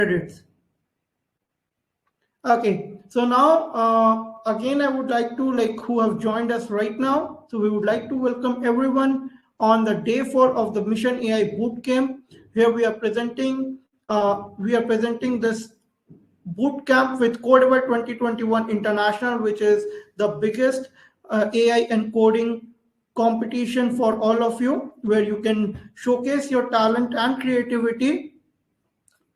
credits. Okay, so now again I would like to who have joined us right now. So we would like to welcome everyone on the day 4 of the Mission AI Bootcamp. Here we are presenting this bootcamp with Codever 2021 International, which is the biggest AI encoding competition for all of you, where you can showcase your talent and creativity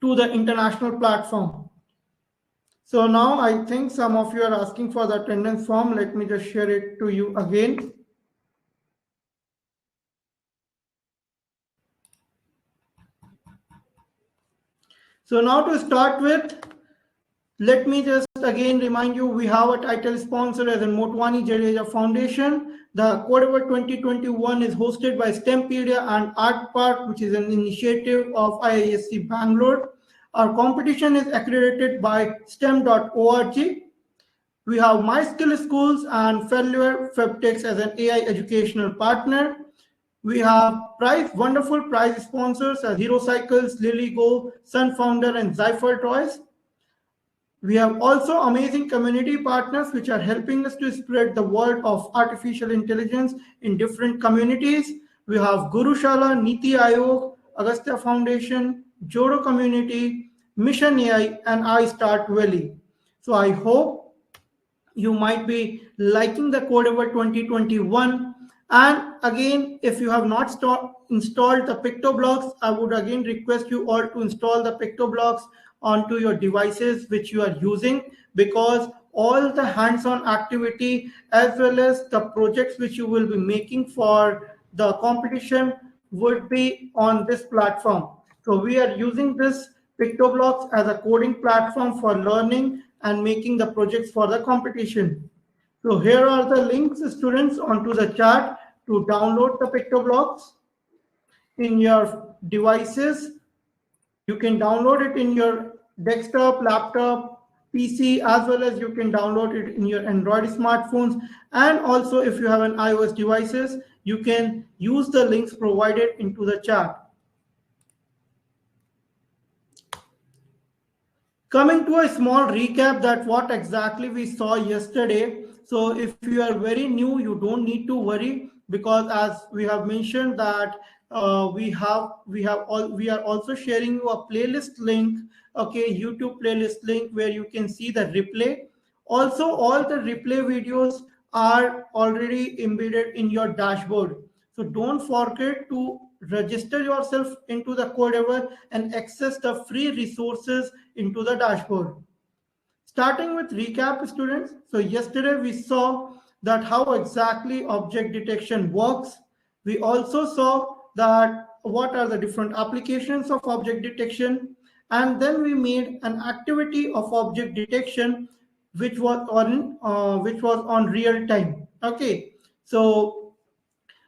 to the international platform. So now I think some of you are asking for the attendance form. Let me just share it to you again. So now to start with, let me just again remind you, we have a title sponsor as in Motwani Jadeja Foundation. The Codever 2021 is hosted by STEMpedia and ArtPark, which is an initiative of IISc Bangalore. Our competition is accredited by STEM.org. We have MySkill Schools and Failure FabTech as an AI educational partner. We have wonderful prize sponsors as Hero Cycles, LilyGo, Sun Founder, and Zypher Toys. We have also amazing community partners which are helping us to spread the word of artificial intelligence in different communities. We have Gurushala, Niti Aayog, Agastya Foundation, Jodo Community, Mission AI, and iStart Valley. So I hope you might be liking the Codever 2021. And again, if you have not installed the PictoBlocks, I would again request you all to install the PictoBlocks onto your devices which you are using, because all the hands-on activity as well as the projects which you will be making for the competition would be on this platform. So we are using this PictoBlocks as a coding platform for learning and making the projects for the competition. So here are the links, students, onto the chat to download the PictoBlocks in your devices. You can download it in your desktop, laptop, PC, as well as you can download it in your Android smartphones. And also if you have an iOS devices, you can use the links provided into the chat. Coming to a small recap that what exactly we saw yesterday. So if you are very new, you don't need to worry, because as we have mentioned that we are also sharing you a playlist link, okay, YouTube playlist link, where you can see the replay. Also, all the replay videos are already embedded in your dashboard. So don't forget to register yourself into the Codever and access the free resources into the dashboard. Starting with recap, students. So yesterday we saw that how exactly object detection works. We also saw that what are the different applications of object detection, and then we made an activity of object detection which was on real time. Okay, so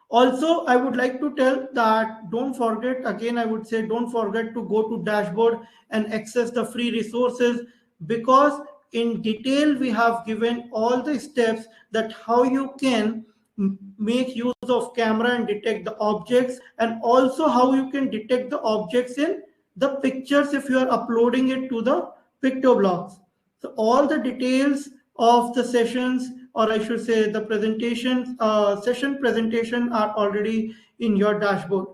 also I would like to tell that don't forget, again I would say, don't forget to go to dashboard and access the free resources, because in detail we have given all the steps that how you can make use of camera and detect the objects, and also how you can detect the objects in the pictures if you are uploading it to the PictoBlocks. So all the details of the sessions, or I should say the presentation, session presentation, are already in your dashboard.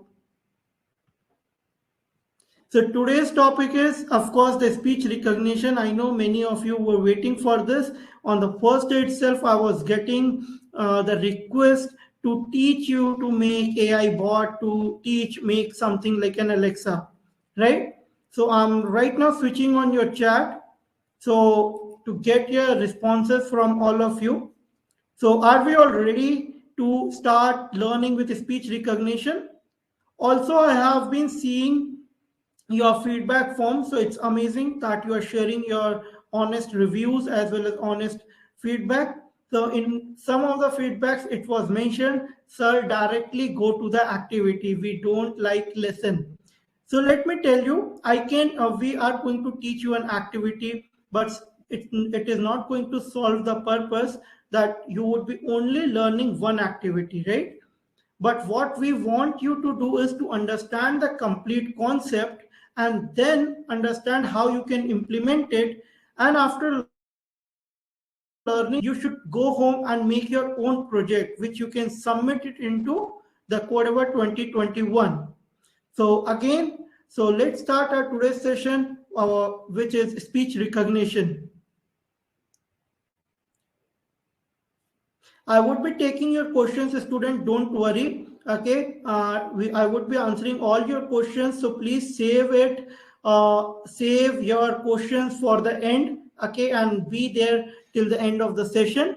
So today's topic is, of course, the speech recognition. I know many of you were waiting for this. On the first day itself, I was getting the request to teach you to make AI bot, to make something like an Alexa, right? So I'm right now switching on your chat. So to get your responses from all of you. So are we all ready to start learning with speech recognition? Also, I have been seeing your feedback form. So it's amazing that you are sharing your honest reviews as well as honest feedback. So in some of the feedbacks, it was mentioned, sir, directly go to the activity. We don't like listen. So let me tell you, we are going to teach you an activity, but it is not going to solve the purpose that you would be only learning one activity, right? But what we want you to do is to understand the complete concept and then understand how you can implement it. And after learning, you should go home and make your own project, which you can submit it into the Codable 2021. So again, so let's start our today's session, which is speech recognition. I would be taking your questions, student. Don't worry. Okay, I would be answering all your questions. So please save it. Save your questions for the end. Okay, and be there till the end of the session.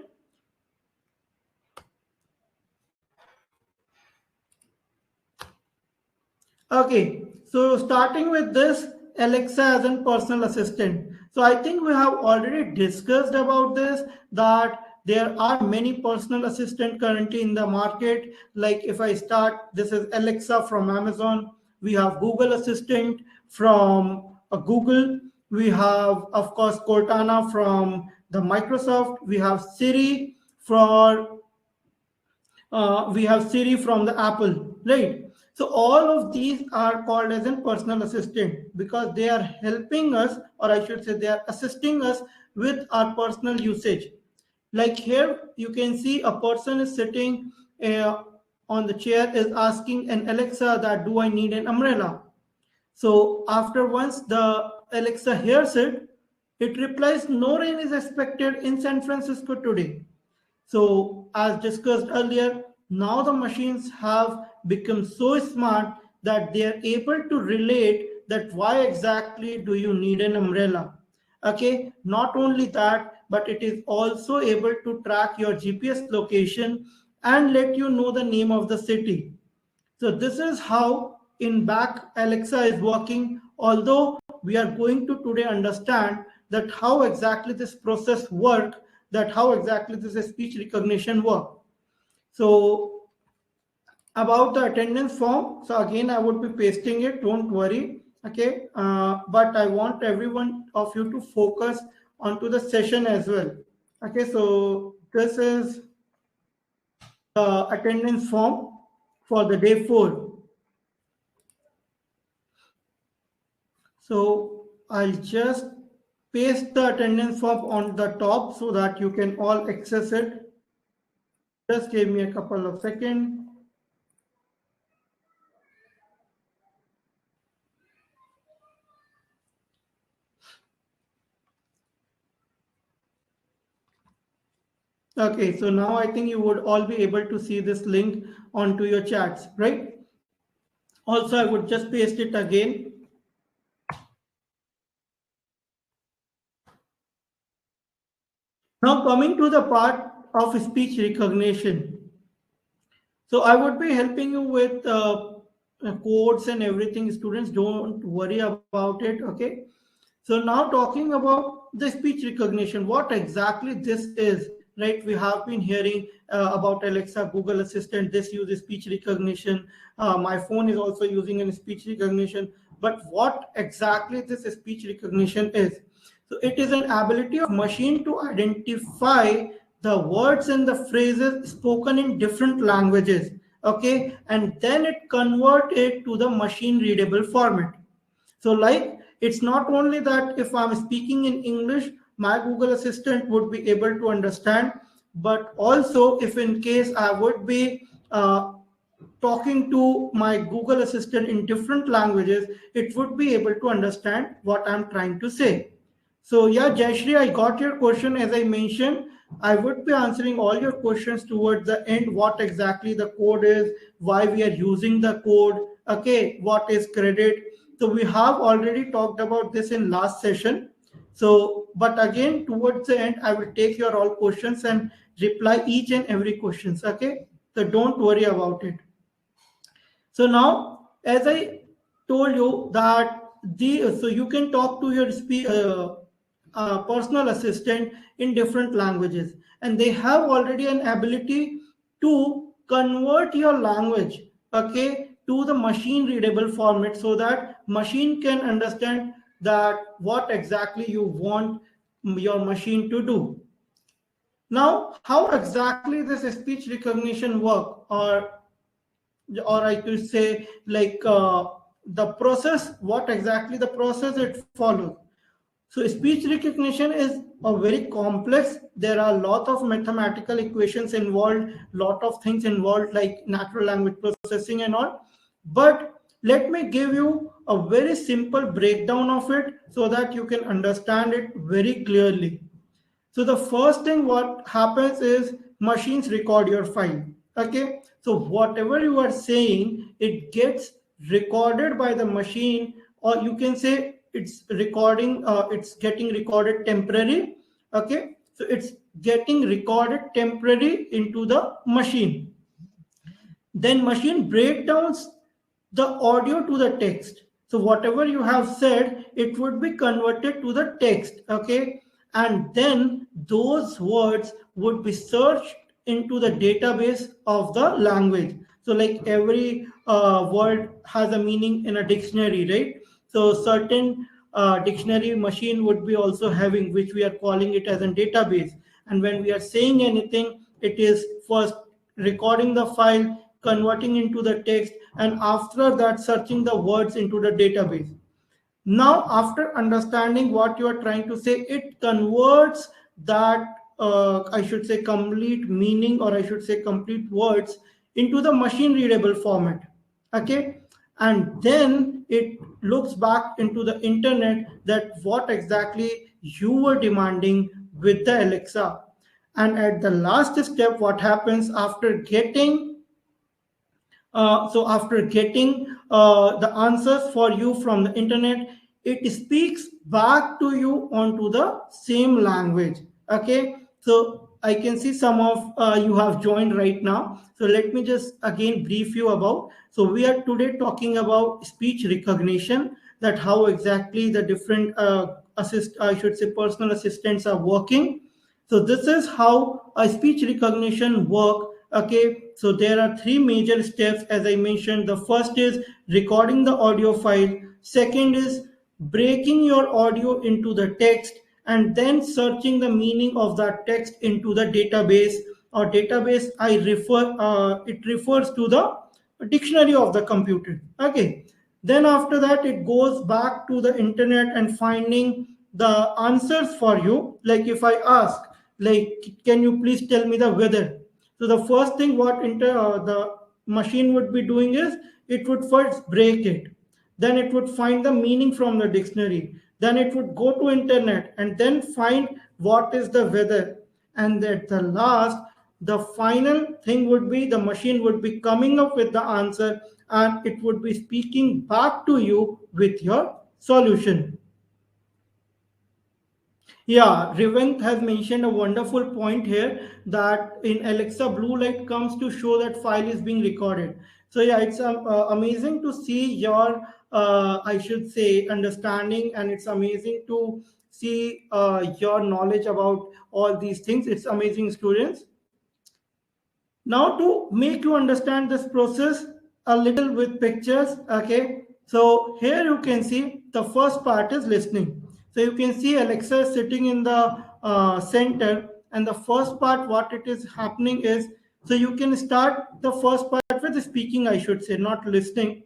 Okay, so starting with this, Alexa as a personal assistant. So I think we have already discussed about this, that there are many personal assistant currently in the market. Like if I start, this is Alexa from Amazon. We have Google Assistant from Google. We have, of course, Cortana from the Microsoft. We have Siri from the Apple, right? So all of these are called as a personal assistant because they are helping us, or I should say, they are assisting us with our personal usage. Like here, you can see a person is sitting on the chair, is asking an Alexa that, do I need an umbrella? So after once the Alexa hears it, it replies, no rain is expected in San Francisco today. So, as discussed earlier, now the machines have become so smart that they are able to relate that why exactly do you need an umbrella. Okay, not only that, but it is also able to track your GPS location and let you know the name of the city. So this is how in back Alexa is working, although we are going to today understand that how exactly this process work, that how exactly this speech recognition work. So about the attendance form, so again I would be pasting it, don't worry. Okay, but I want everyone of you to focus onto the session as well. Okay, so this is the attendance form for the day 4. So I'll just paste the attendance form on the top so that you can all access it. Just give me a couple of seconds. Okay, so now I think you would all be able to see this link onto your chats, right? Also, I would just paste it again. Now coming to the part of speech recognition. So I would be helping you with codes and everything. Students, don't worry about it, okay? So now talking about the speech recognition, what exactly this is, right? We have been hearing about Alexa, Google Assistant, this uses speech recognition. My phone is also using a speech recognition. But what exactly this speech recognition is? So it is an ability of machine to identify the words and the phrases spoken in different languages, okay? And then it convert it to the machine readable format. So, like, it's not only that if I'm speaking in English, my Google Assistant would be able to understand, but also if in case I would be talking to my Google Assistant in different languages, it would be able to understand what I'm trying to say. So, yeah, Jayashri, I got your question. As I mentioned, I would be answering all your questions towards the end. What exactly the code is, why we are using the code, okay, what is credit. So we have already talked about this in last session. So, but again, towards the end, I will take your all questions and reply each and every questions. Okay, so don't worry about it. So now, as I told you that so you can talk to your personal assistant in different languages, and they have already an ability to convert your language, okay, to the machine readable format so that machine can understand that what exactly you want your machine to do. Now, how exactly this speech recognition work, or I could say like the process, what exactly the process it follows. So speech recognition is a very complex. There are a lot of mathematical equations involved, lot of things involved like natural language processing and all. But let me give you a very simple breakdown of it so that you can understand it very clearly. So the first thing what happens is machines record your file. Okay. So whatever you are saying, it gets recorded by the machine, or you can say it's recording, it's getting recorded temporary. Okay. So it's getting recorded temporary into the machine. Then machine breakdowns the audio to the text. So whatever you have said, it would be converted to the text. Okay. And then those words would be searched into the database of the language. So like every word has a meaning in a dictionary, right? So certain dictionary machine would be also having, which we are calling it as a database. And when we are saying anything, it is first recording the file, converting into the text, and after that searching the words into the database. Now after understanding what you are trying to say, it converts that I should say complete meaning, or I should say complete words, into the machine readable format. Okay. And then it looks back into the internet that what exactly you were demanding with the Alexa. And at the last step, what happens after getting so after getting the answers for you from the internet, it speaks back to you onto the same language. Okay. So I can see some of you have joined right now. So let me just again brief you about. So we are today talking about speech recognition, that how exactly the different I should say personal assistants are working. So this is how a speech recognition work. Okay, so there are three major steps as I mentioned. The first is recording the audio file. Second is breaking your audio into the text, and then searching the meaning of that text into the database. Or database, I refer it refers to the dictionary of the computer. Okay, then after that it goes back to the internet and finding the answers for you. Like if I ask, like, can you please tell me the weather? So the first thing what the machine would be doing is it would first break it, then it would find the meaning from the dictionary, then it would go to internet and then find what is the weather. And at the last, the final thing would be the machine would be coming up with the answer, and it would be speaking back to you with your solution. Yeah, Revent has mentioned a wonderful point here that in Alexa, blue light comes to show that file is being recorded. So yeah, it's amazing to see your, I should say, understanding, and it's amazing to see your knowledge about all these things. It's amazing, students. Now to make you understand this process a little with pictures. Okay, so here you can see the first part is listening. So you can see Alexa is sitting in the center, and the first part what it is happening is, so you can start the first part with speaking, I should say, not listening,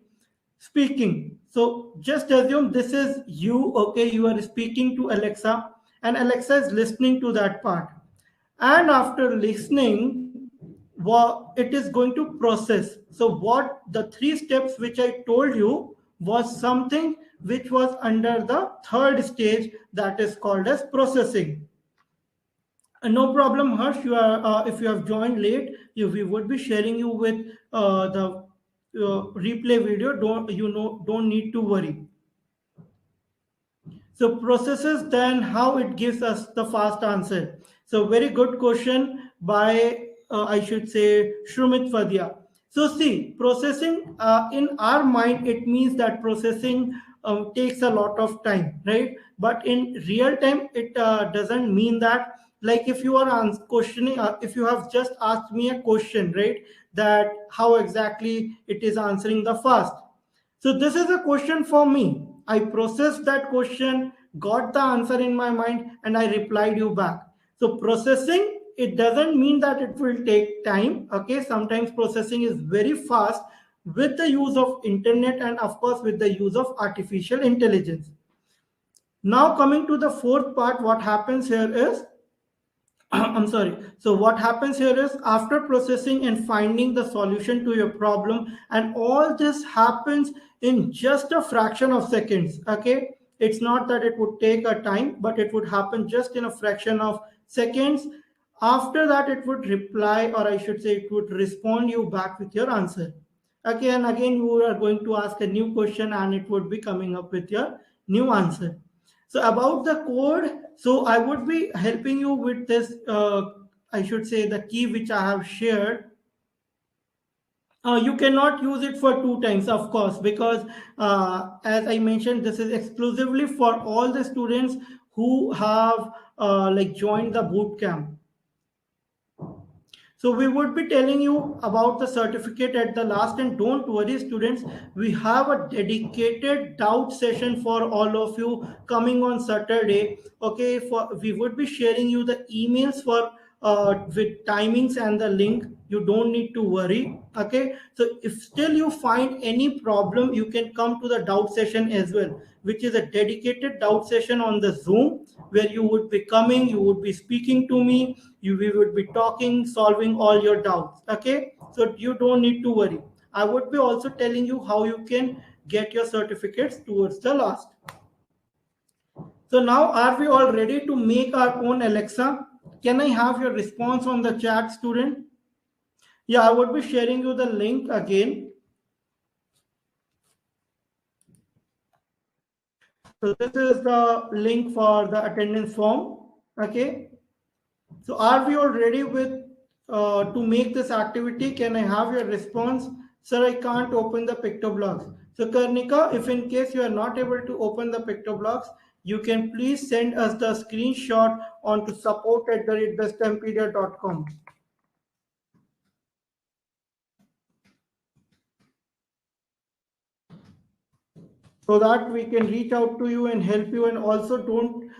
speaking. So just assume this is you. Okay, you are speaking to Alexa, and Alexa is listening to that part. And after listening, what it is going to process. So what the three steps which I told you was something which was under the third stage, that is called as processing. No problem, Harsh. You are if you have joined late, we would be sharing you with the replay video. Don't need to worry. So processes, then how it gives us the fast answer. So very good question by I should say Shrumit Vadia. So see, processing in our mind, it means that processing takes a lot of time, right? But in real time, it doesn't mean that. Like if you are questioning, if you have just asked me a question, right? That how exactly it is answering the fast. So this is a question for me. I processed that question, got the answer in my mind, and I replied you back. So processing, it doesn't mean that it will take time. Okay, sometimes processing is very fast, with the use of internet and of course with the use of artificial intelligence. Now coming to the fourth part, what happens here is I'm sorry. So what happens here is after processing and finding the solution to your problem, and all this happens in just a fraction of seconds. Okay, it's not that it would take a time, but it would happen just in a fraction of seconds. After that, it would reply, or I should say, it would respond you back with your answer. Okay, and again, you are going to ask a new question, and it would be coming up with your new answer. So about the code, so I would be helping you with this, I should say the key which I have shared. You cannot use it for 2 times, of course, because as I mentioned, this is exclusively for all the students who have like joined the boot camp. So we would be telling you about the certificate at the last, and don't worry students, we have a dedicated doubt session for all of you coming on Saturday. Okay, we would be sharing you the emails for with timings and the link. You don't need to worry. Okay, so if still you find any problem, you can come to the doubt session as well, which is a dedicated doubt session on the Zoom, where you would be coming, you would be speaking to me, we would be talking, solving all your doubts. Okay, so you don't need to worry. I would be also telling you how you can get your certificates towards the last. So now, are we all ready to make our own Alexa? Can I have your response on the chat, student? Yeah, I would be sharing you the link again. So this is the link for the attendance form. Okay, so are we all ready with to make this activity? Can I have your response? Sir, I can't open the PictoBlogs. So Karnika, if in case you are not able to open the PictoBlogs, you can please send us the screenshot on to support@bestempedia.com. So that we can reach out to you and help you. And also don't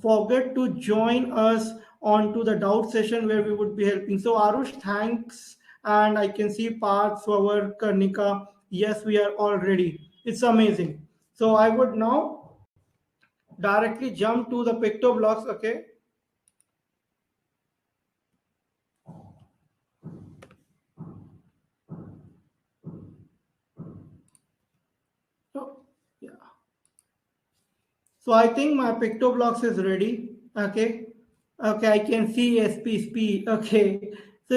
forget to join us onto the doubt session where we would be helping. So Arush, thanks. And I can see parts of our Karnika. Yes, we are all ready. It's amazing. So I would now directly jump to the PictoBlogs. Okay. So, yeah. So I think my PictoBlogs is ready. Okay. Okay, I can see SPSP. Okay. So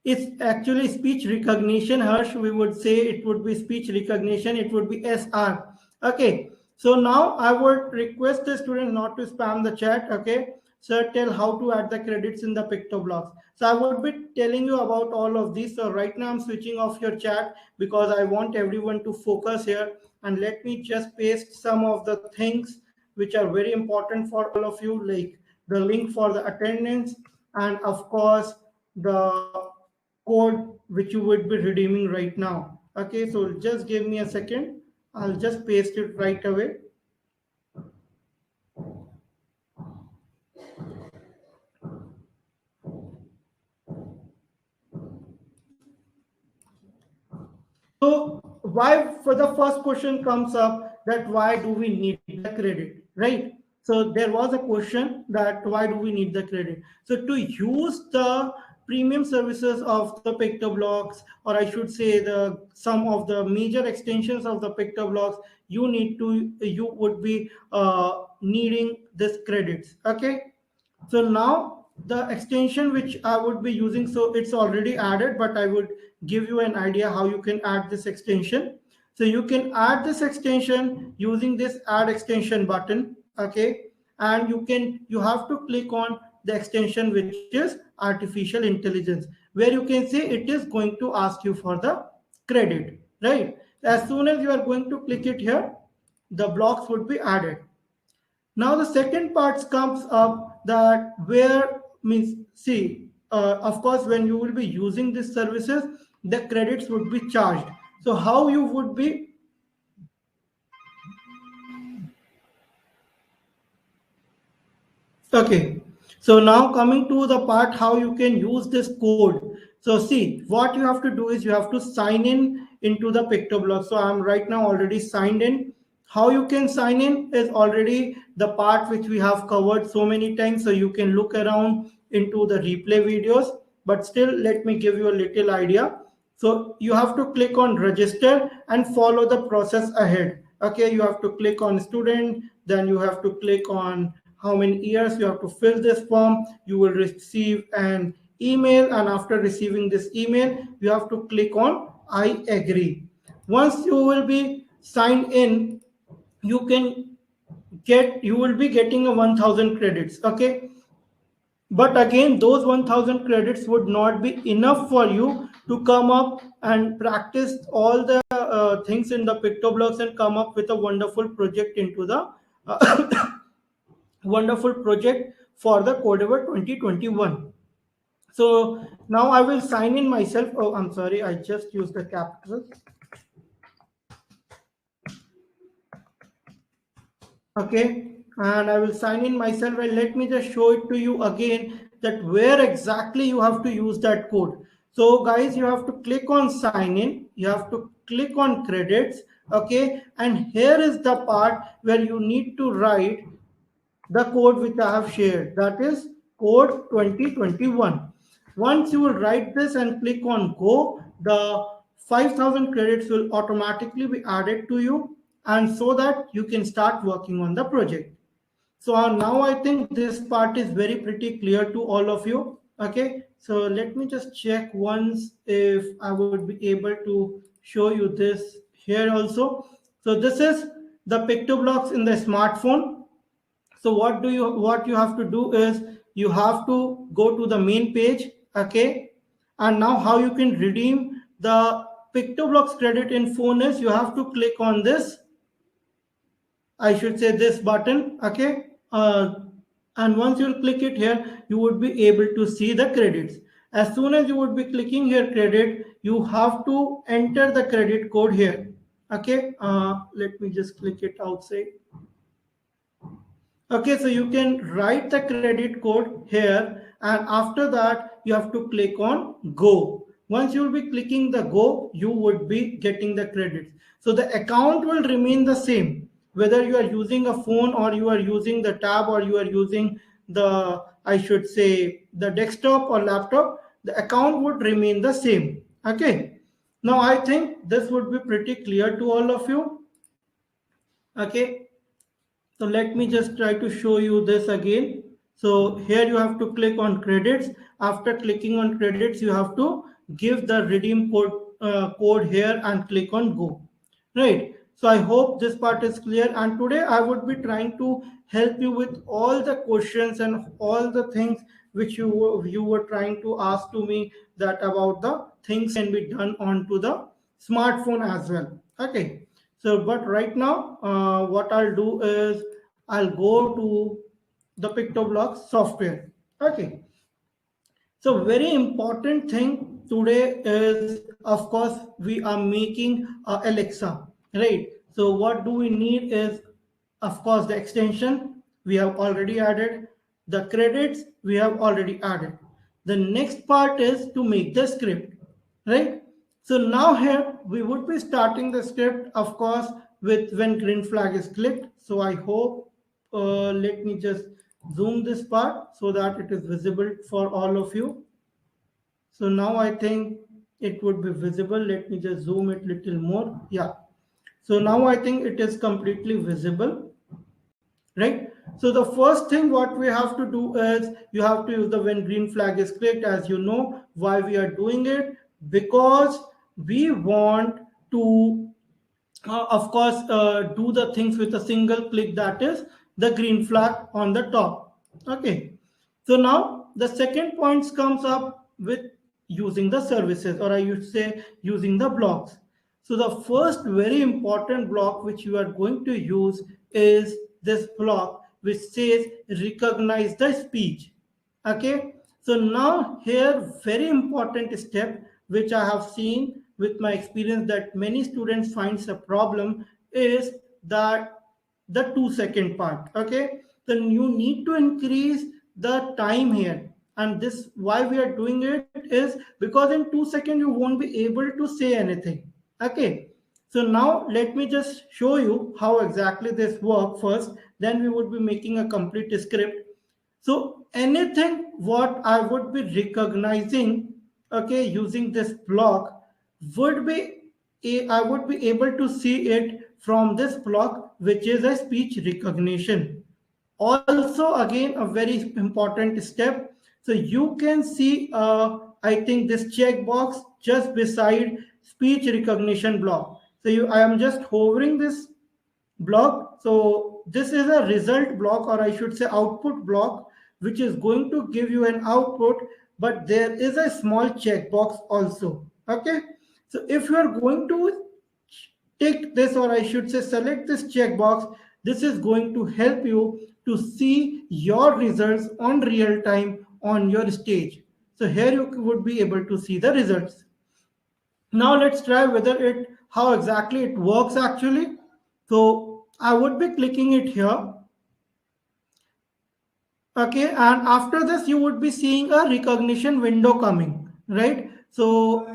it's actually speech recognition, Harsh. We would say it would be speech recognition. It would be SR. Okay. So now I would request the students not to spam the chat. Okay. So tell how to add the credits in the PictoBlogs. So I would be telling you about all of this. So right now I'm switching off your chat because I want everyone to focus here. And let me just paste some of the things which are very important for all of you, like the link for the attendance, and of course the code which you would be redeeming right now. Okay, so just give me a second. I'll just paste it right away. So why, for the first question comes up, that why do we need the credit, right? So there was a question that why do we need the credit? So to use the premium services of the PictoBlogs, or I should say the some of the major extensions of the PictoBlogs, you would be needing this credits. Okay, so now the extension which I would be using, so it's already added, but I would give you an idea how you can add this extension. So you can add this extension using this add extension button. Okay, and you have to click on the extension which is artificial intelligence, where you can say it is going to ask you for the credit, right? As soon as you are going to click it here, the blocks would be added. Now the second part comes up, that where means, see, of course when you will be using these services, the credits would be charged. So how you would be, okay, so now coming to the part how you can use this code. So see, what you have to do is you have to sign in into the PictoBlock. So I'm right now already signed in. How you can sign in is already the part which we have covered so many times. So you can look around into the replay videos, but still let me give you a little idea. So you have to click on register and follow the process ahead. Okay, you have to click on student, then you have to click on how many years you have to fill this form. You will receive an email, and after receiving this email you have to click on I agree. Once you will be signed in, you will be getting a 1000 credits. Okay, but again those 1000 credits would not be enough for you to come up and practice all the things in the PictoBlocks and come up with a wonderful project into the wonderful project for the Codever 2021. So now I will sign in myself. Oh, I'm sorry, I just used the capital. Okay, and I will sign in myself, and let me just show it to you again that where exactly you have to use that code. So guys, you have to click on sign in, you have to click on credits. Okay, and here is the part where you need to write the code which I have shared, that is code 2021. Once you will write this and click on go, the 5000 credits will automatically be added to you, and so that you can start working on the project. So now I think this part is very pretty clear to all of you. Okay, so let me just check once if I would be able to show you this here also. So this is the PictoBlocks in the smartphone. So what you have to do is you have to go to the main page. Okay, and now how you can redeem the PictoBlocks credit in phone is you have to click on this, I should say this button. Okay, and once you click it here, you would be able to see the credits. As soon as you would be clicking here credit, you have to enter the credit code here. Okay, let me just click it outside. Okay, so you can write the credit code here, and after that you have to click on go. Once you will be clicking the go, you would be getting the credits. So the account will remain the same whether you are using a phone or you are using the tab or you are using the, I should say, the desktop or laptop. The account would remain the same. Okay, now I think this would be pretty clear to all of you. Okay, so let me just try to show you this again. So here you have to click on credits. After clicking on credits, you have to give the redeem code here and click on go. Right. So I hope this part is clear. And today I would be trying to help you with all the questions and all the things which you were trying to ask to me, that about the things can be done onto the smartphone as well. Okay. So, but right now, what I'll do is I'll go to the PictoBlocks software. Okay. So, very important thing today is, of course, we are making Alexa, right? So, what do we need is, of course, the extension we have already added, the credits we have already added. The next part is to make the script, right? So now here we would be starting the script, of course, with when green flag is clicked. So I hope, let me just zoom this part so that it is visible for all of you. So now I think it would be visible. Let me just zoom it a little more. Yeah. So now I think it is completely visible, right? So the first thing what we have to do is you have to use the when green flag is clicked. As you know why we are doing it, because we want to of course do the things with a single click, that is the green flag on the top. Okay, so now the second points comes up with using the services, or I would say using the blocks. So the first very important block which you are going to use is this block which says recognize the speech. Okay, so now here very important step which I have seen with my experience that many students finds a problem is that the 2 second part. Okay, then you need to increase the time here. And this, why we are doing it is because in 2 seconds you won't be able to say anything. Okay, so now let me just show you how exactly this work first, then we would be making a complete script. So anything what I would be recognizing, okay, using this block would be I would be able to see it from this block, which is a speech recognition. Also, again, a very important step. So you can see, I think this checkbox just beside speech recognition block. So I am just hovering this block. So this is a result block, or I should say output block, which is going to give you an output, but there is a small checkbox also. Okay, so if you are going to tick this, or I should say select this checkbox, this is going to help you to see your results on real time on your stage. So here you would be able to see the results. Now let's try whether it, how exactly it works actually. So I would be clicking it here. Okay, and after this you would be seeing a recognition window coming, right? So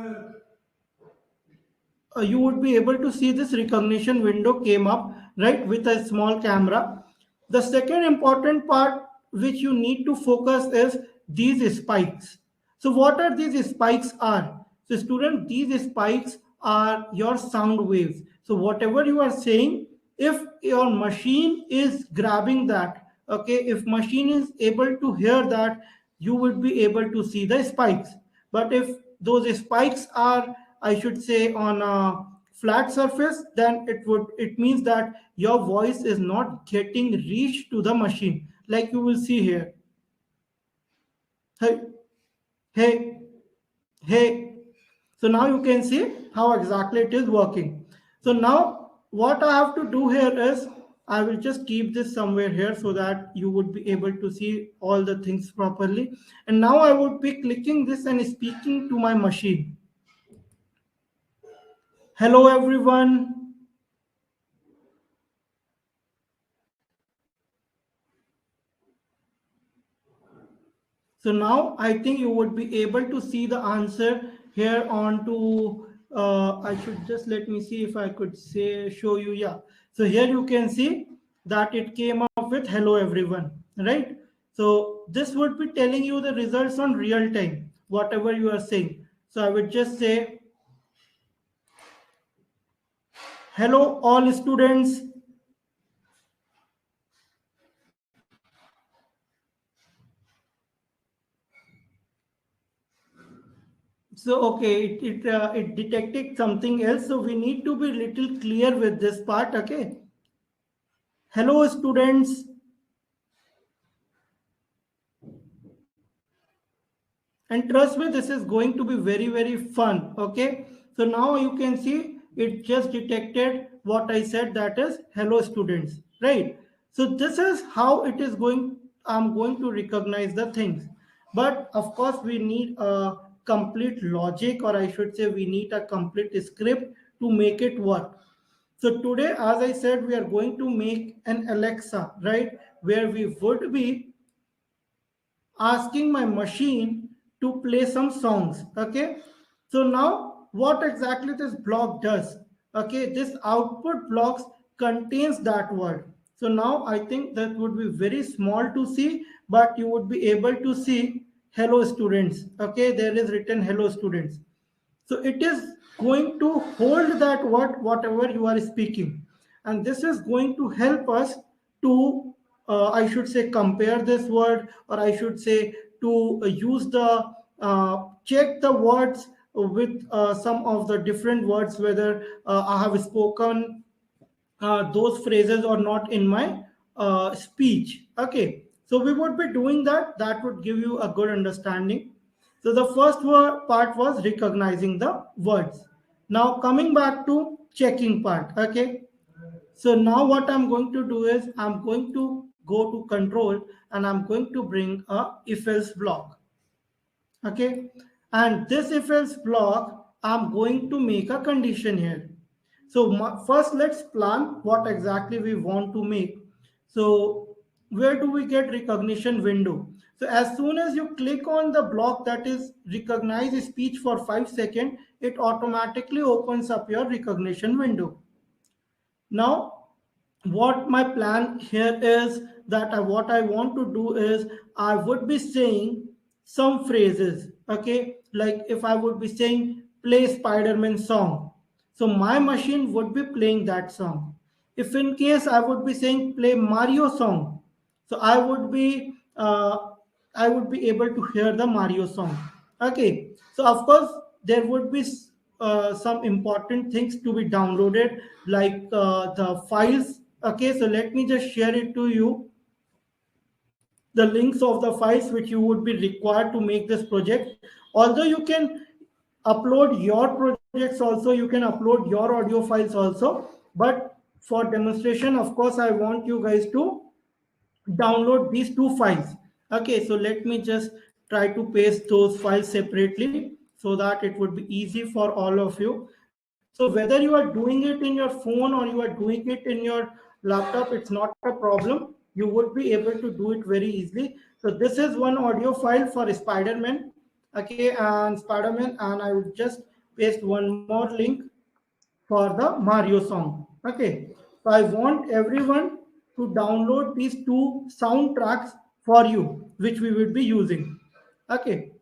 you would be able to see this recognition window came up, right, with a small camera. The second important part which you need to focus is these spikes. So what are these spikes are? So student, these spikes are your sound waves. So whatever you are saying, if your machine is grabbing that, okay, if machine is able to hear that, you would be able to see the spikes. But if those spikes are, I should say, on a flat surface, then it means that your voice is not getting reached to the machine, like you will see here. Hey, hey, hey. So now you can see how exactly it is working. So now what I have to do here is I will just keep this somewhere here so that you would be able to see all the things properly. And now I would be clicking this and speaking to my machine. Hello everyone. So now I think you would be able to see the answer here on to, I should just, let me see if I could say, show you. Yeah. So here you can see that it came up with hello everyone, right? So this would be telling you the results on real time, whatever you are saying. So I would just say, hello all students. So okay, it detected something else. So we need to be little clear with this part. Okay. Hello students. And trust me, this is going to be very, very fun. Okay. So now you can see it just detected what I said, that is hello students, right? So this is how it is going. I'm going to recognize the things. But of course, we need a complete logic, or I should say, we need a complete script to make it work. So today, as I said, we are going to make an Alexa, right? Where we would be asking my machine to play some songs. Okay, so now what exactly this block does, okay, this output blocks contains that word. So now I think that would be very small to see, but you would be able to see hello students. Okay, there is written hello students. So it is going to hold that word whatever you are speaking, and this is going to help us to, I should say, compare this word, or I should say to use the, check the words with some of the different words, whether I have spoken those phrases or not in my speech. Okay, so we would be doing that. That would give you a good understanding. So the first part was recognizing the words. Now coming back to checking part. Okay, so now what I'm going to do is I'm going to go to control, and I'm going to bring a if else block. Okay, and this if else block, I'm going to make a condition here. So first let's plan what exactly we want to make. So where do we get recognition window? So as soon as you click on the block that is recognize speech for 5 seconds, it automatically opens up your recognition window. Now, what my plan here is that what I want to do is I would be saying some phrases, okay? Like if I would be saying play Spider-Man song, so my machine would be playing that song. If in case I would be saying play Mario song, so I would be able to hear the Mario song. Okay, so of course there would be some important things to be downloaded, like the files. Okay, so let me just share it to you, the links of the files which you would be required to make this project. Although you can upload your projects also, you can upload your audio files also, but for demonstration, of course, I want you guys to download these two files. Okay, so let me just try to paste those files separately so that it would be easy for all of you. So whether you are doing it in your phone or you are doing it in your laptop, it's not a problem. You would be able to do it very easily. So this is one audio file for Spider-Man. Okay, and Spider-Man, and I would just paste one more link for the Mario song. Okay, so I want everyone to download these two soundtracks for you, which we will be using. Okay,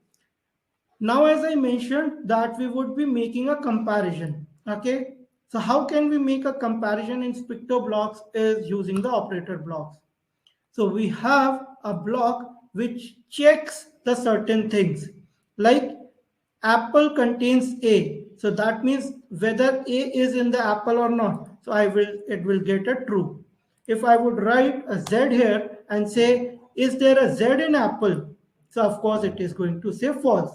now as I mentioned that we would be making a comparison. Okay, so how can we make a comparison in PictoBlocks is using the operator blocks. So we have a block which checks the certain things, like apple contains A. So that means whether A is in the apple or not. So it will get a true. If I would write a Z here and say, is there a Z in apple? So of course it is going to say false.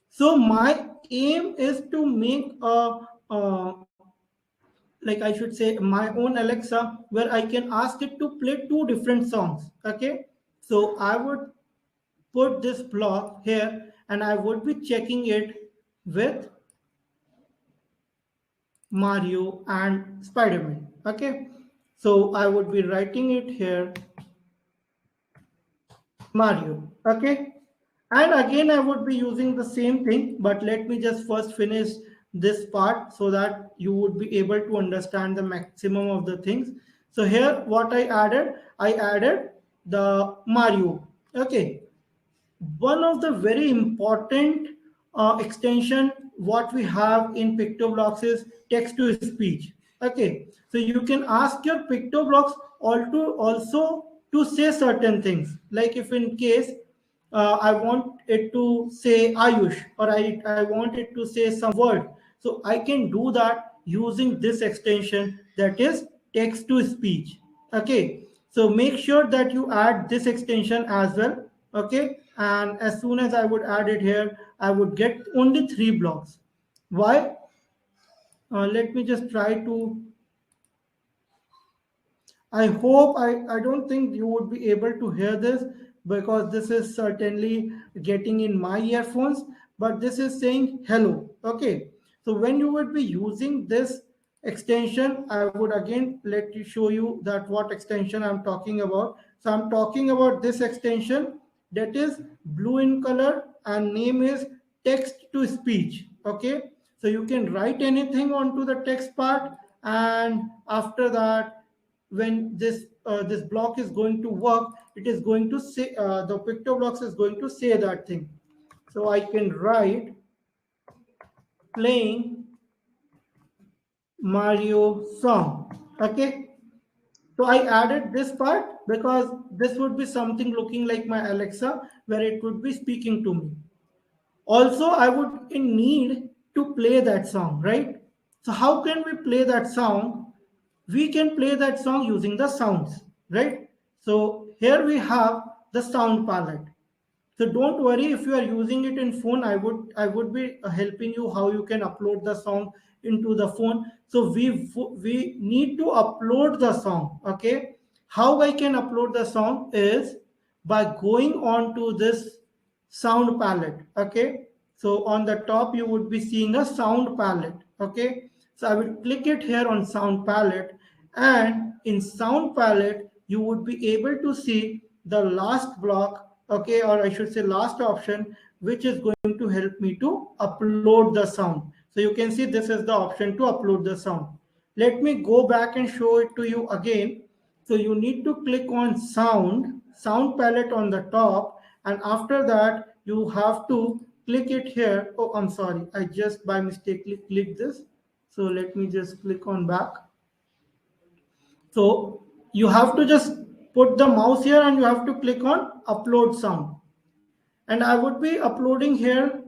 So my aim is to make like I should say my own Alexa where I can ask it to play two different songs. Okay, so I would put this block here and I would be checking it with Mario and Spider-Man. Okay, so I would be writing it here Mario. Okay, and again I would be using the same thing, but let me just first finish this part so that you would be able to understand the maximum of the things. So here what I added the Mario. Okay, one of the very important extension what we have in PictoBlocks is text to speech. Okay, so you can ask your PictoBlocks also to say certain things, like if in case I want it to say Ayush, or I want it to say some word, so I can do that using this extension, that is text to speech. Okay, so make sure that you add this extension as well. Okay, and as soon as I would add it here, I would get only 3 blocks. Why? Let me just try to. I hope I don't think you would be able to hear this because this is certainly getting in my earphones, but this is saying hello. Okay. So when you would be using this extension, I would again let you show you that what extension I'm talking about. So I'm talking about this extension that is blue in color and name is text to speech. Okay. So you can write anything onto the text part, and after that when this block is going to work, it is going to say the PictoBlocks is going to say that thing. So I can write playing Mario song. Okay, so I added this part because this would be something looking like my Alexa where it would be speaking to me. Also I would need to play that song, right? So how can we play that song? We can play that song using the sounds, right? So here we have the sound palette. So don't worry if you are using it in phone. I would be helping you how you can upload the song into the phone. So we need to upload the song. Okay, how I can upload the song is by going on to this sound palette. Okay, so on the top you would be seeing a sound palette. Okay, so I will click it here on sound palette, and in sound palette you would be able to see the last block, okay, or I should say last option, which is going to help me to upload the sound. So you can see this is the option to upload the sound. Let me go back and show it to you again. So you need to click on sound palette on the top, and after that you have to click it here. Oh, I'm sorry, I just by mistakenly clicked this. So let me just click on back. So you have to just put the mouse here and you have to click on upload sound. And I would be uploading here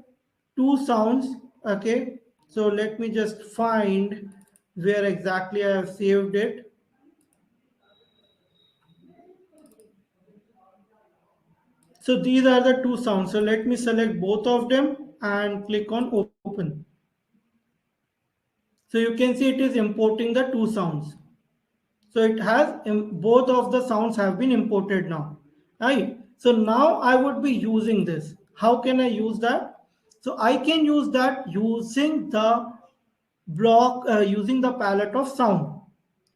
two sounds. Okay. So let me just find where exactly I have saved it. So these are the two sounds. So let me select both of them and click on open. So you can see it is importing the two sounds. So it has both of the sounds have been imported now, right? So now I would be using this. How can I use that? So I can use that using the block, using the palette of sound.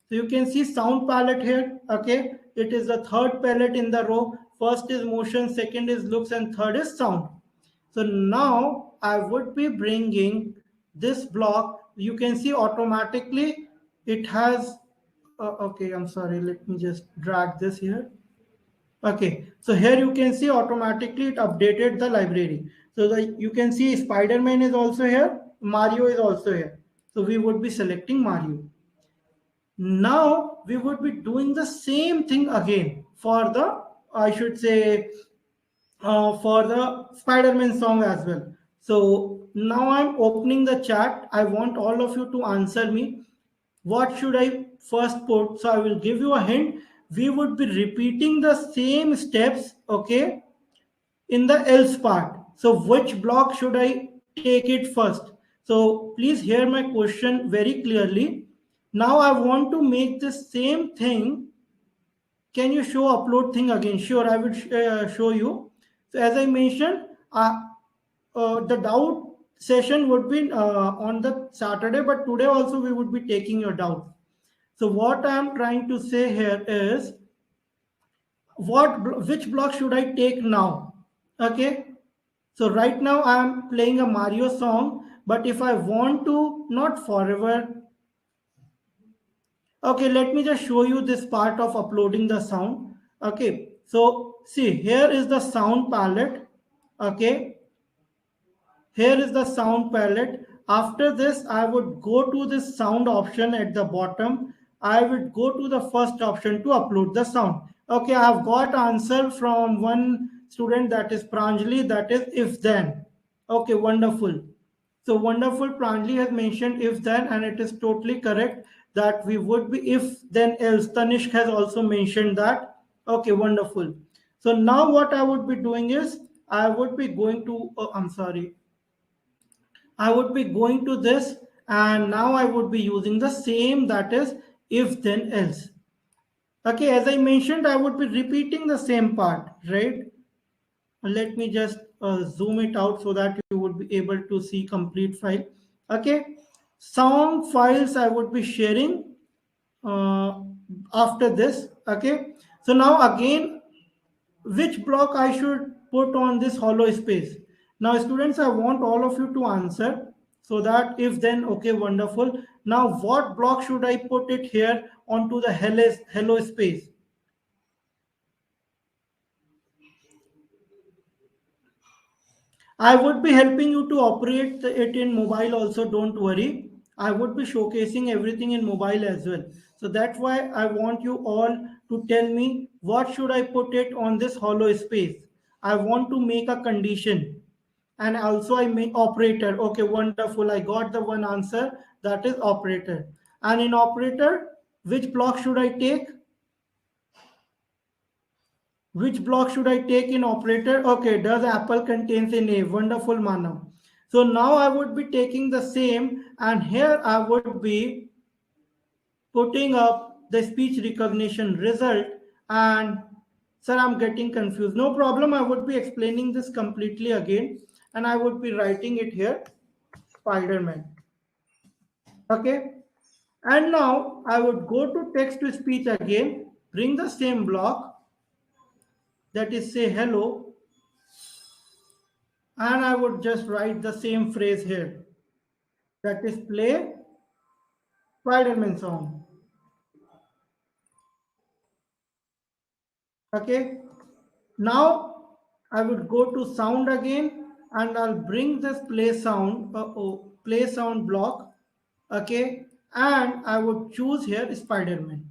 So you can see sound palette here. Okay, it is the third palette in the row. First is motion, second is looks, and third is sound. So now I would be bringing this block. You can see automatically it has. Okay, I'm sorry. Let me just drag this here. Okay, so here you can see automatically it updated the library. So you can see Spider-Man is also here. Mario is also here. So we would be selecting Mario. Now we would be doing the same thing again for the, I should say, for the Spider-Man song as well. So now I'm opening the chat. I want all of you to answer me. What should I first put? So I will give you a hint. We would be repeating the same steps, okay, in the else part. So which block should I take it first? So please hear my question very clearly. Now I want to make the same thing. Can you show upload thing again? Sure, I will show you. So as I mentioned, the doubt session would be on the Saturday, but today also we would be taking your doubt. So what I am trying to say here is, which block should I take now? Okay. So right now I am playing a Mario song, but if I want to, not forever. Okay, let me just show you this part of uploading the sound. Okay, so see, here is the sound palette. Okay, here is the sound palette. After this, I would go to this sound option at the bottom. I would go to the first option to upload the sound. Okay, I have got answer from one student, that is Pranjali, that is if then. Okay, wonderful. So wonderful, Pranjali has mentioned if then, and it is totally correct that we would be if then else. Tanishk has also mentioned that. Okay, wonderful. So now what I would be doing is I would be going to, oh, I'm sorry. I would be going to this, and now I would be using the same, that is if then else. Okay, as I mentioned, I would be repeating the same part, right? Let me just zoom it out so that you would be able to see complete file. Okay, song files I would be sharing uh, after this. Okay, so now again, which block I should put on this hollow space? Now students, I want all of you to answer. So that if then, okay, wonderful. Now what block should I put it here onto the hello space? I would be helping you to operate it in mobile also, don't worry. I would be showcasing everything in mobile as well. So that's why I want you all to tell me what should I put it on this hollow space. I want to make a condition, and also I make operator. Okay, wonderful. I got the one answer, that is operator. And in operator, which block should I take? Which block should I take in operator? Okay, does apple contains an A? Wonderful, Manav. So now I would be taking the same, and here I would be putting up the speech recognition result. And sir, I'm getting confused. No problem. I would be explaining this completely again, and I would be writing it here, Spider-Man. Okay. And now I would go to text to speech again. bring the same block, that is say hello, and I would just write the same phrase here, that is play Spider-Man song. Okay, now I would go to sound again and I'll bring this play sound block. Okay, and I would choose here Spider-Man.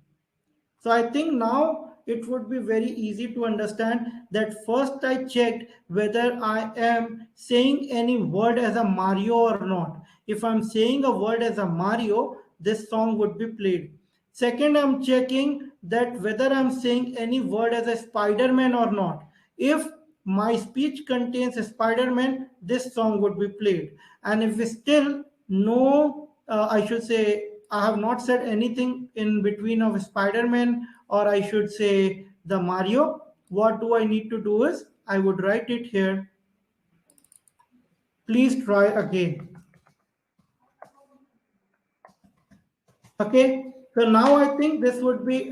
So I think now it would be very easy to understand that first I checked whether I am saying any word as a Mario or not. If I'm saying a word as a Mario, this song would be played. Second, I'm checking that whether I'm saying any word as a Spider-Man or not. If my speech contains a Spider-Man, this song would be played. And if still no, I should say I have not said anything in between of Spider-Man, or I should say the Mario, what do I need to do is I would write it here. Please try again. Okay, so now I think this would be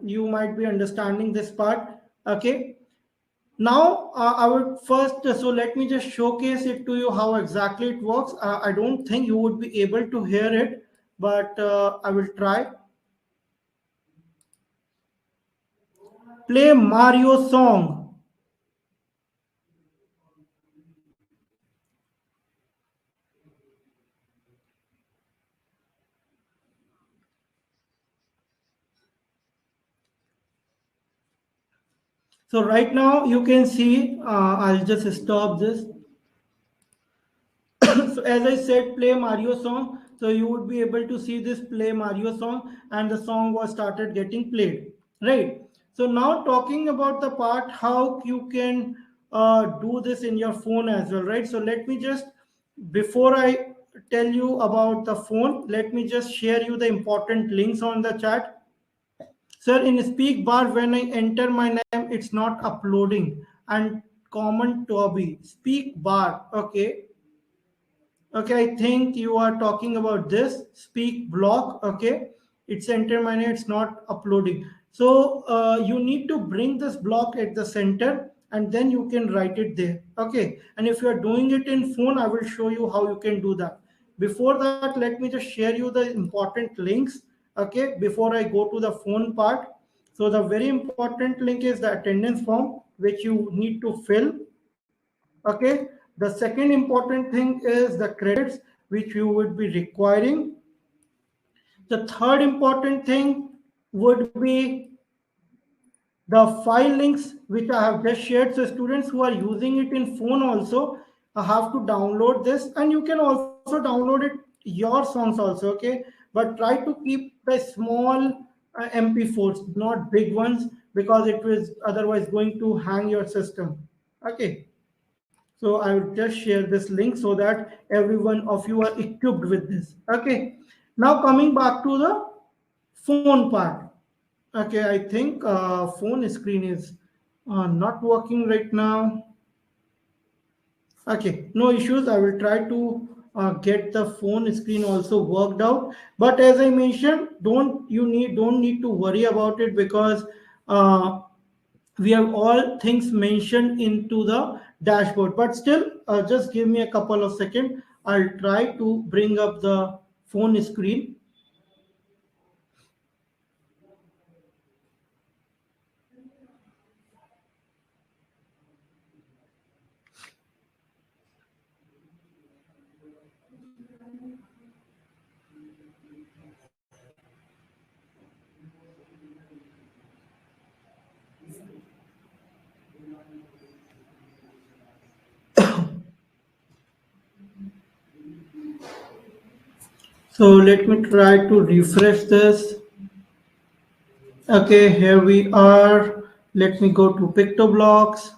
you might be understanding this part. Okay, now I would first, so let me just showcase it to you how exactly it works. I don't think you would be able to hear it, but I will try. Play Mario song. So right now you can see, I'll just stop this. So as I said, play Mario song. So you would be able to see this play Mario song, and the song was started getting played, right? So now talking about the part how you can do this in your phone as well, right? So let me just, before I tell you about the phone, let me just share you the important links on the chat. Sir, in speak bar, when I enter my name, it's not uploading. And common Toby, speak bar. Okay. Okay, I think you are talking about this speak block. Okay. It's enter my name, it's not uploading. So you need to bring this block at the center and then you can write it there. Okay. And if you are doing it in phone, I will show you how you can do that. Before that, let me just share you the important links. Okay, before I go to the phone part. So the very important link is the attendance form which you need to fill. Okay, the second important thing is the credits which you would be requiring. The third important thing would be the file links which I have just shared. So students who are using it in phone also have to download this, and you can also download it your songs also. Okay, but try to keep the small MP4s, not big ones, because it is otherwise going to hang your system. Okay, so I will just share this link so that every one of you are equipped with this. Okay, now coming back to the phone part. Okay, I think phone screen is not working right now. Okay, no issues. I will try to get the phone screen also worked out. But as I mentioned, don't need to worry about it, because uh, we have all things mentioned into the dashboard. But still, just give me a couple of seconds. I'll try to bring up the phone screen. So let me try to refresh this. Okay, here we are. Let me go to PictoBlocks.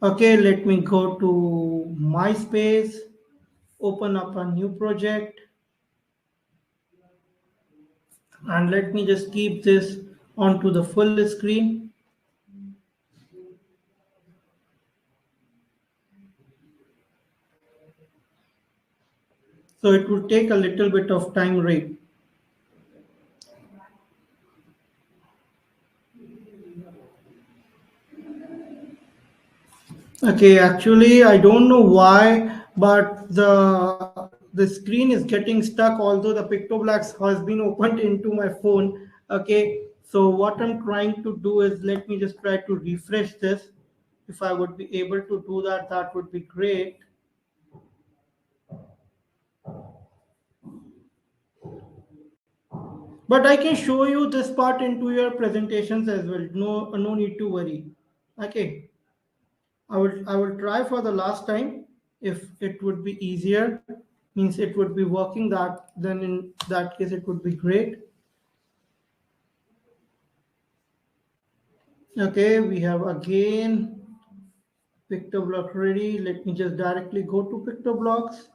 Okay, let me go to MySpace, open up a new project, and let me just keep this onto the full screen. So it will take a little bit of time, right? Okay, actually, I don't know why, but the screen is getting stuck. Although the PictoBlocks has been opened into my phone. Okay, so what I'm trying to do is let me just try to refresh this. If I would be able to do that, that would be great. But I can show you this part into your presentations as well. No need to worry. Okay, I will try for the last time. If it would be easier, means it would be working, that then in that case it would be great. Okay, we have again PictoBlock ready. Let me just directly go to PictoBlocks.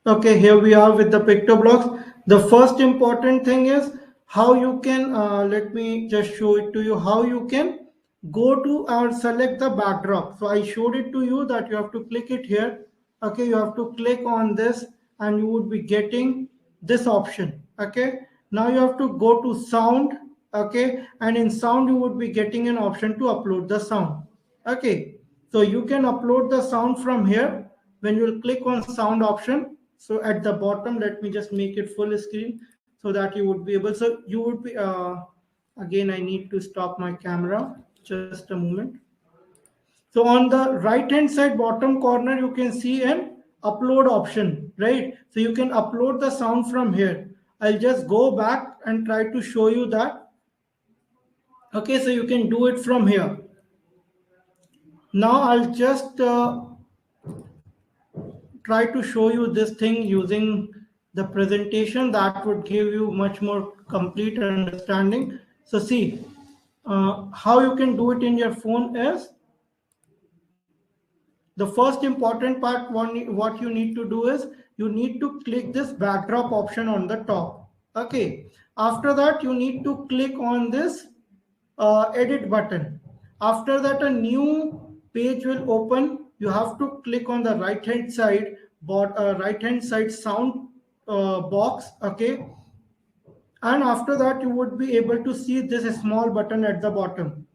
Okay, here we are with the PictoBlocks. The first important thing is how you can, let me just show it to you, how you can go to or select the backdrop. So I showed it to you that you have to click it here. Okay, you have to click on this and you would be getting this option. Okay, now you have to go to sound. Okay, and in sound you would be getting an option to upload the sound. Okay, so you can upload the sound from here when you'll click on sound option. So at the bottom, let me just make it full screen so that you would be able, so you would be again, I need to stop my camera, just a moment. So on the right hand side bottom corner you can see an upload option, right? So you can upload the sound from here. I'll just go back and try to show you that. Okay, so you can do it from here. Now I'll just try to show you this thing using the presentation. That would give you much more complete understanding. So see, how you can do it in your phone is the first important part. What you need to do is you need to click this backdrop option on the top. Okay, after that you need to click on this edit button. After that a new page will open. You have to click on the right hand side, but right hand side sound box. Okay, and after that you would be able to see this small button at the bottom.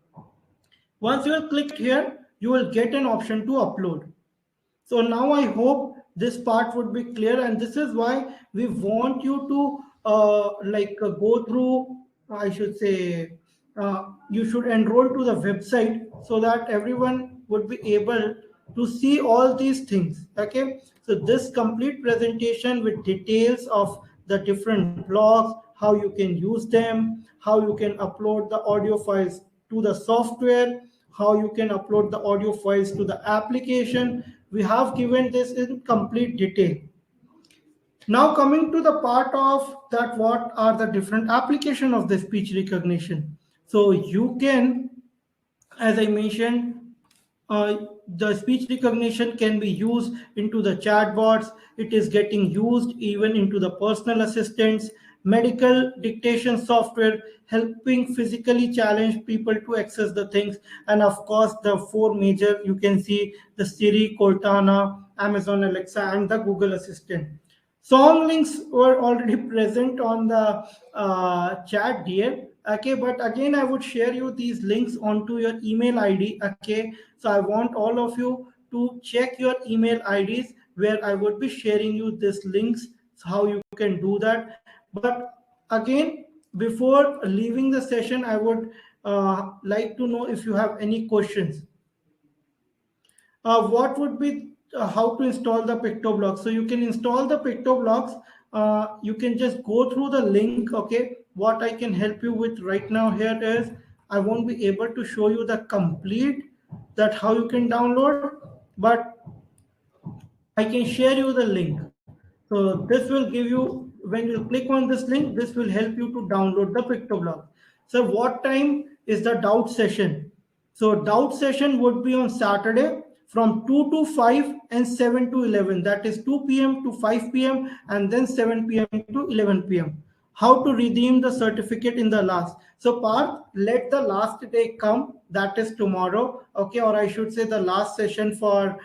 Once you have clicked here, you will get an option to upload. So now I hope this part would be clear, and this is why we want you to go through. I should say you should enroll to the website so that everyone would be able to see all these things. Okay, so this complete presentation with details of the different blogs, how you can use them, how you can upload the audio files to the software, how you can upload the audio files to the application. We have given this in complete detail. Now coming to the part of that, what are the different application of the speech recognition. So you can, as I mentioned, uh, the speech recognition can be used into the chatbots. It is getting used even into the personal assistants, medical dictation software, helping physically challenged people to access the things. And of course, the four major, you can see the Siri, Cortana, Amazon Alexa, and the Google Assistant. Song links were already present on the chat, dear. Okay, but again, I would share you these links onto your email ID. Okay, so I want all of you to check your email IDs where I would be sharing you these links, how you can do that. But again, before leaving the session, I would like to know if you have any questions. What would be how to install the PictoBlocks? So you can install the PictoBlocks. You can just go through the link. Okay, what I can help you with right now here is I won't be able to show you the complete that how you can download, but I can share you the link. So this will give you, when you click on this link, this will help you to download the PictoBlock. So what time is the doubt session? So doubt session would be on Saturday from 2 to 5 and 7 to 11. That is 2 p.m. to 5 p.m. and then 7 p.m. to 11 p.m. How to redeem the certificate in the last. So Parth, let the last day come. That is tomorrow. Okay, or I should say the last session for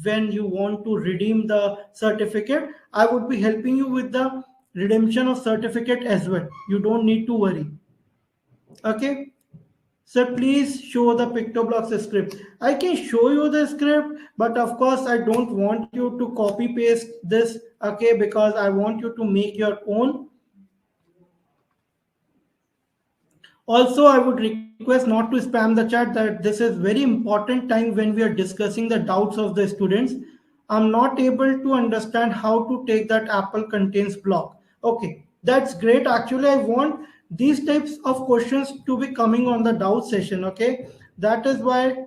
when you want to redeem the certificate, I would be helping you with the redemption of certificate as well. You don't need to worry. Okay. So please show the PictoBlox script. I can show you the script, but of course I don't want you to copy paste this, okay, because I want you to make your own. Also, I would request not to spam the chat, that this is very important time when we are discussing the doubts of the students. I'm not able to understand how to take that Apple contains block. Okay, that's great. Actually, I want these types of questions to be coming on the doubt session. Okay, that is why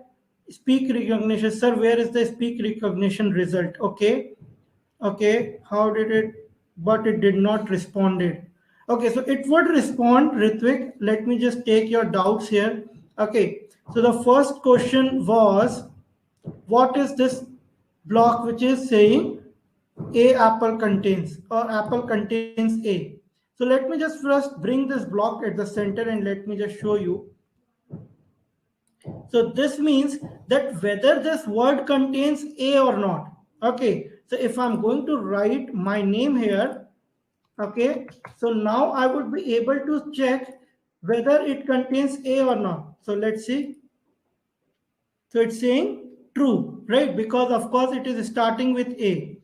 speak recognition. Sir, where is the speak recognition result? Okay, okay, how did it, but it did not responded. Okay, so it would respond, Ritvik. Let me just take your doubts here. Okay, so the first question was, what is this block which is saying a apple contains, or apple contains a? So let me just first bring this block at the center and let me just show you. So this means that whether this word contains a or not. Okay, so if I'm going to write my name here, okay, so now I would be able to check whether it contains a or not. So let's see. So it's saying true, right? Because of course it is starting with a.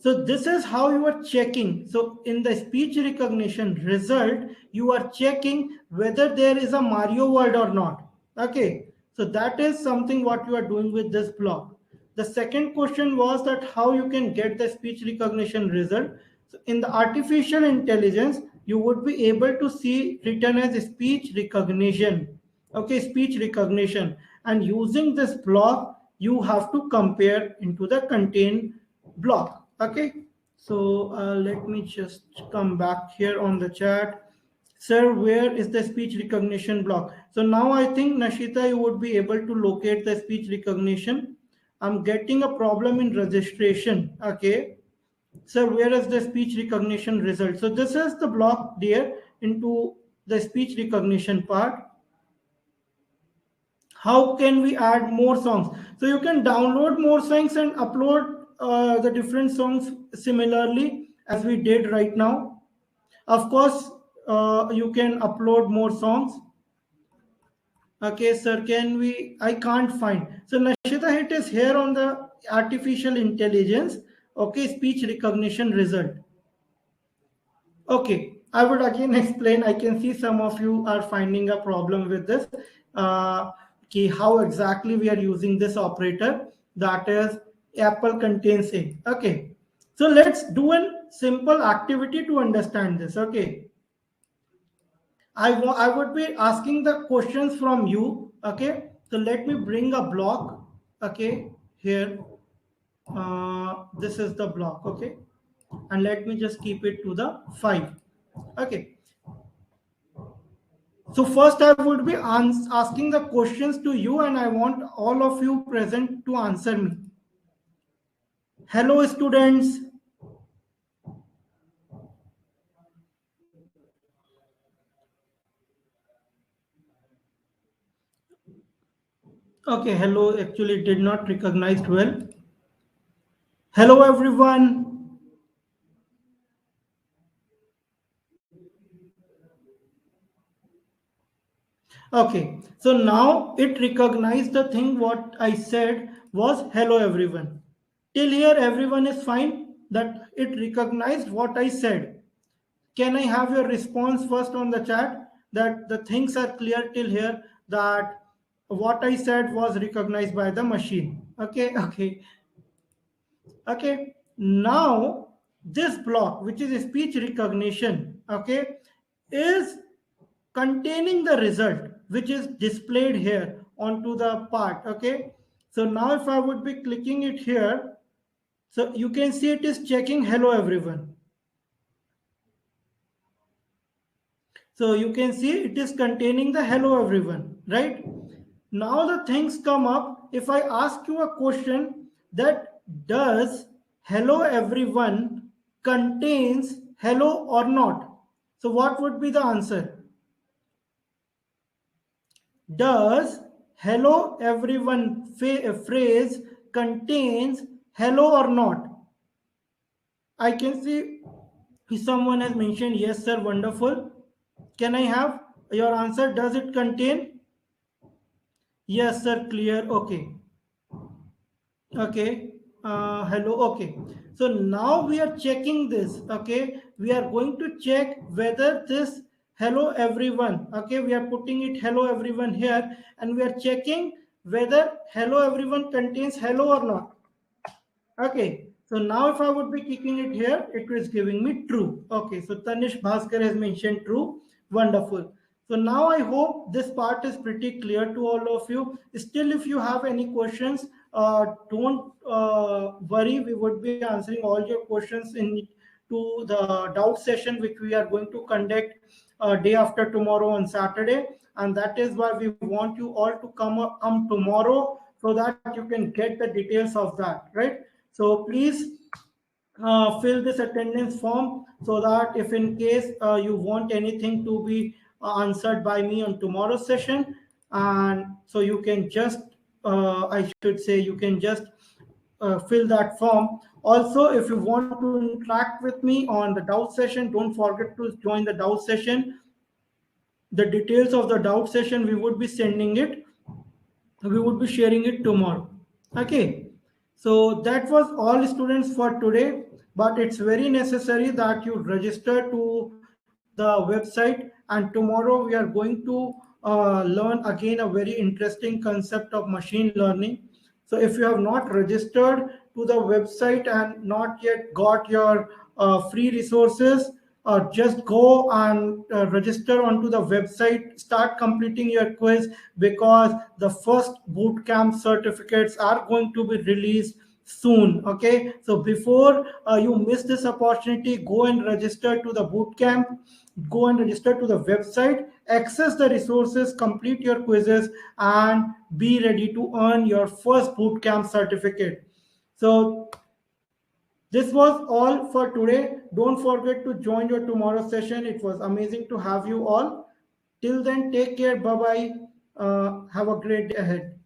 So this is how you are checking. So in the speech recognition result, you are checking whether there is a Mario word or not. Okay. So that is something what you are doing with this block. The second question was that how you can get the speech recognition result. So in the artificial intelligence, you would be able to see written as speech recognition. Okay, speech recognition. And using this block, you have to compare into the contain block. Okay, so let me just come back here on the chat. Sir, where is the speech recognition block? So now I think, Nashita, you would be able to locate the speech recognition. I'm getting a problem in registration. Okay, sir, where is the speech recognition result? So this is the block there into the speech recognition part. How can we add more songs? So you can download more songs and upload the different songs similarly as we did right now. Of course, you can upload more songs. Okay, sir, can we? I can't find. So Nashita, it is here on the artificial intelligence. Okay, speech recognition result. Okay, I would again explain. I can see some of you are finding a problem with this. Okay, how exactly we are using this operator, that is Apple contains a. Okay, so let's do a simple activity to understand this. Okay, I would be asking the questions from you. Okay, so let me bring a block. Okay, here, this is the block. Okay, and let me just keep it to the 5. Okay, so first I would be asking the questions to you, and I want all of you present to answer me. Hello students. Okay, hello actually did not recognized well. Hello everyone. Okay, so now it recognized the thing what I said was hello everyone. Till here everyone is fine, that it recognized what I said. Can I have your response first on the chat that the things are clear till here, that what I said was recognized by the machine? Okay, okay, okay. Now this block, which is speech recognition, okay, is containing the result which is displayed here onto the part. Okay, so now if I would be clicking it here, so you can see it is checking hello everyone. So you can see it is containing the hello everyone, right? Now the things come up. If I ask you a question that does hello everyone contains hello or not? So what would be the answer? Does hello everyone phrase contains hello or not? I can see if someone has mentioned yes, sir, wonderful. Can I have your answer? Does it contain? Yes, sir, clear. Okay. Okay. Hello. Okay. So now we are checking this. Okay. We are going to check whether this hello everyone. Okay. We are putting it hello everyone here, and we are checking whether hello everyone contains hello or not. Okay, so now if I would be kicking it here, it is giving me true. Okay, so Tanish Bhaskar has mentioned true. Wonderful. So now I hope this part is pretty clear to all of you. Still, if you have any questions, don't worry. We would be answering all your questions in to the doubt session, which we are going to conduct day after tomorrow on Saturday, and that is why we want you all to come tomorrow so that you can get the details of that, right? So please fill this attendance form so that if in case you want anything to be answered by me on tomorrow's session, and so you can just I should say you can just fill that form. Also, if you want to interact with me on the doubt session, don't forget to join the doubt session. The details of the doubt session we would be sending it, we would be sharing it tomorrow. Okay, so that was all students for today, but it's very necessary that you register to the website, and tomorrow we are going to learn again a very interesting concept of machine learning. So if you have not registered to the website and not yet got your free resources, just go and register onto the website, start completing your quiz, because the first bootcamp certificates are going to be released soon. Okay, so before you miss this opportunity, go and register to the bootcamp, go and register to the website, access the resources, complete your quizzes, and be ready to earn your first bootcamp certificate. So this was all for today. Don't forget to join your tomorrow session. It was amazing to have you all. Till then, take care. Bye bye. Have a great day ahead.